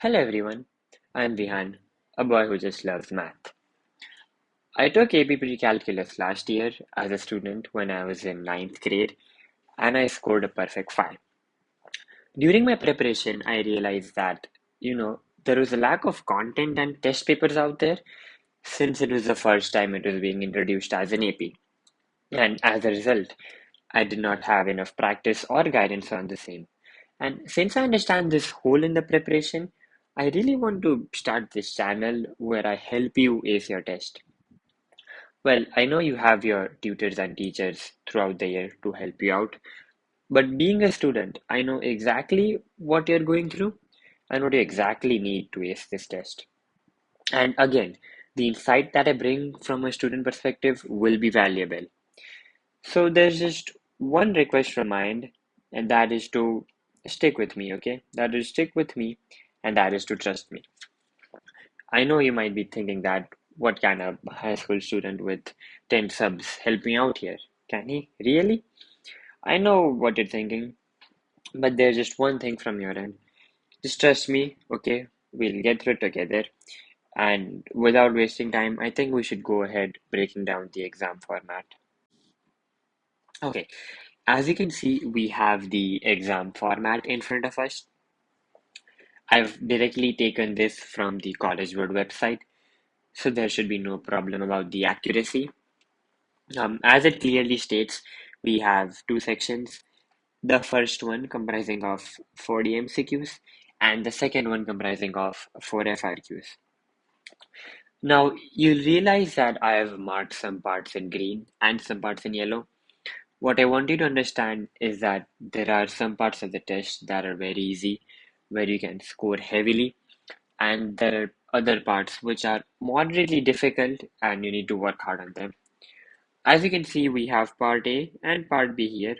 Hello everyone, I'm Vihan, a boy who just loves math. I took AP Precalculus last year as a student when I was in ninth grade and I scored a perfect 5. During my preparation, I realized that, there was a lack of content and test papers out there since it was the first time it was being introduced as an AP. And as a result, I did not have enough practice or guidance on the same. And since I understand this hole in the preparation, I really want to start this channel where I help you ace your test. Well, I know you have your tutors and teachers throughout the year to help you out, but being a student, I know exactly what you're going through and what you exactly need to ace this test. And again, the insight that I bring from a student perspective will be valuable. So there's just one request from my end, and that is to stick with me, okay? That is stick with me, and that is to trust me. I know you might be thinking that what can a high school student with 10 subs help me out here? Can he? Really? I know what you're thinking, but there's just one thing from your end. Just trust me, okay? We'll get through it together. And without wasting time, I think we should go ahead breaking down the exam format. Okay, as you can see, we have the exam format in front of us. I've directly taken this from the College Board website, so there should be no problem about the accuracy. As it clearly states, we have two sections. The first one comprising of 40 MCQs and the second one comprising of 4 FRQs. Now, you'll realize that I have marked some parts in green and some parts in yellow. What I want you to understand is that there are some parts of the test that are very easy, where you can score heavily, and there are other parts which are moderately difficult and you need to work hard on them. As you can see, we have part A and part B here.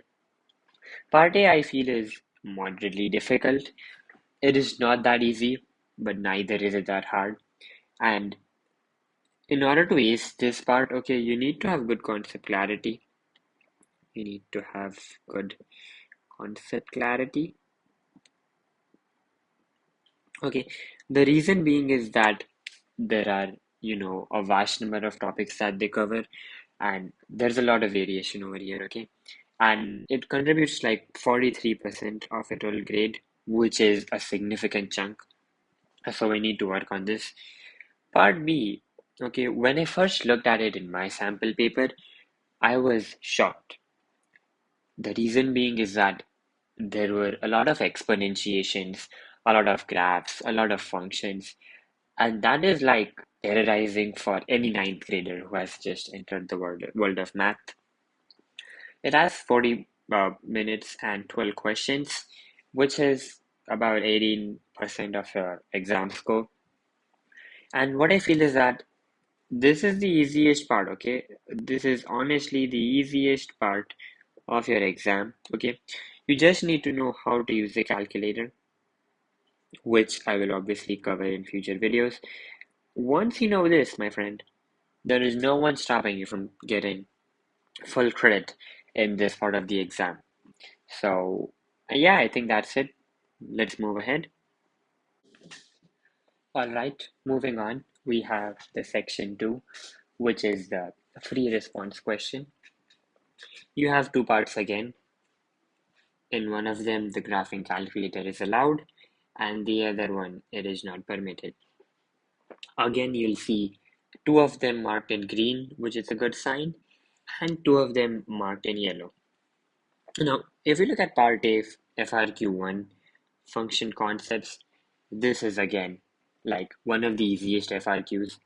Part A I feel is moderately difficult. It is not that easy, but neither is it that hard. And in order to ace this part, okay, you need to have good concept clarity. You need to have good concept clarity. Okay, the reason being is that there are, a vast number of topics that they cover, and there's a lot of variation over here, okay? And it contributes like 43% of a total grade, which is a significant chunk. So we need to work on this. Part B, okay, when I first looked at it in my sample paper, I was shocked. The reason being is that there were a lot of exponentiations, a lot of graphs, a lot of functions, and that is like terrorizing for any ninth grader who has just entered the world of math. It has 40 minutes and 12 questions, which is about 18% of your exam score. And what I feel is that this is the easiest part, okay? This is honestly the easiest part of your exam, okay? You just need to know how to use the calculator, which I will obviously cover in future videos. Once you know this, my friend, there is no one stopping you from getting full credit in this part of the exam. So, yeah, I think that's it. Let's move ahead. All right, moving on, we have the section 2, which is the free response question. You have two parts again. In one of them, the graphing calculator is allowed, and the other one, it is not permitted. Again, you'll see two of them marked in green, which is a good sign, and two of them marked in yellow. Now, if you look at part A, FRQ1, function concepts, this is again like one of the easiest FRQs.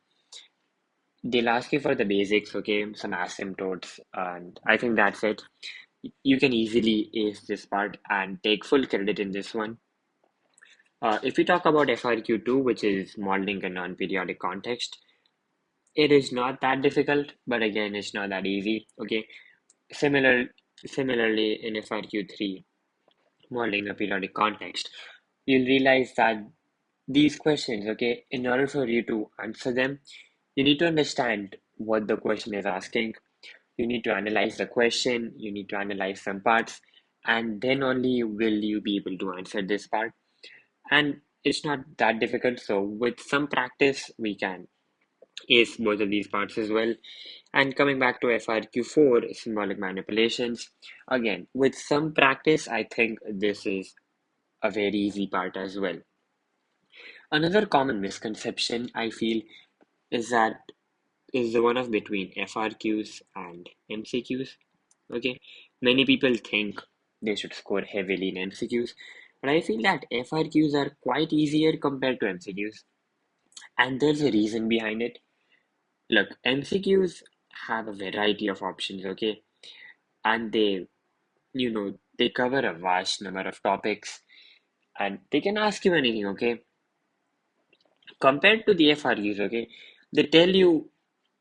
They'll ask you for the basics, okay, some asymptotes, and I think that's it. You can easily ace this part and take full credit in this one. If we talk about FRQ2, which is modeling a non-periodic context, it is not that difficult, but again, it's not that easy. Okay, similar, similarly in FRQ3, modeling a periodic context, you'll realize that these questions, okay, in order for you to answer them, you need to understand what the question is asking. You need to analyze the question, you need to analyze some parts, and then only will you be able to answer this part. And it's not that difficult. So with some practice, we can ace both of these parts as well. And coming back to FRQ4, symbolic manipulations, again, with some practice, I think this is a very easy part as well. Another common misconception I feel is that is the one of between FRQs and MCQs. Okay, many people think they should score heavily in MCQs, but I feel that FRQs are quite easier compared to MCQs, and there's a reason behind it. Look, MCQs have a variety of options, okay, and they cover a vast number of topics, and they can ask you anything, okay. Compared to the FRQs, okay, they tell you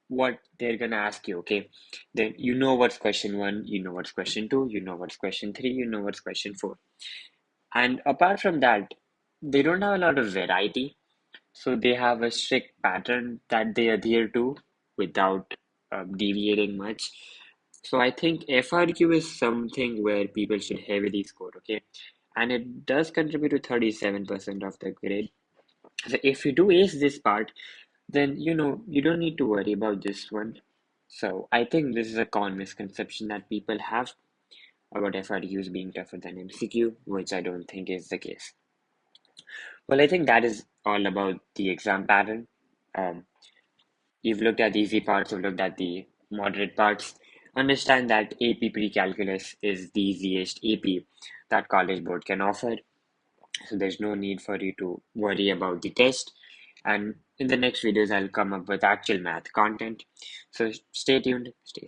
what they're gonna ask you, okay? Then you know what's question one, you know what's question two, you know what's question three, you know what's question four. And apart from that, they don't have a lot of variety, so they have a strict pattern that they adhere to without deviating much. So I think FRQ is something where people should heavily score, okay? And it does contribute to 37% of the grade. So if you do ace this part, then you don't need to worry about this one. So I think this is a common misconception that people have about FRQs being tougher than MCQ, which I don't think is the case. Well, I think that is all about the exam pattern. Um, you've looked at the easy parts, you've looked at the moderate parts. Understand that AP Precalculus is the easiest AP that College Board can offer. So there's no need for you to worry about the test. And in the next videos, I'll come up with actual math content. So stay tuned, stay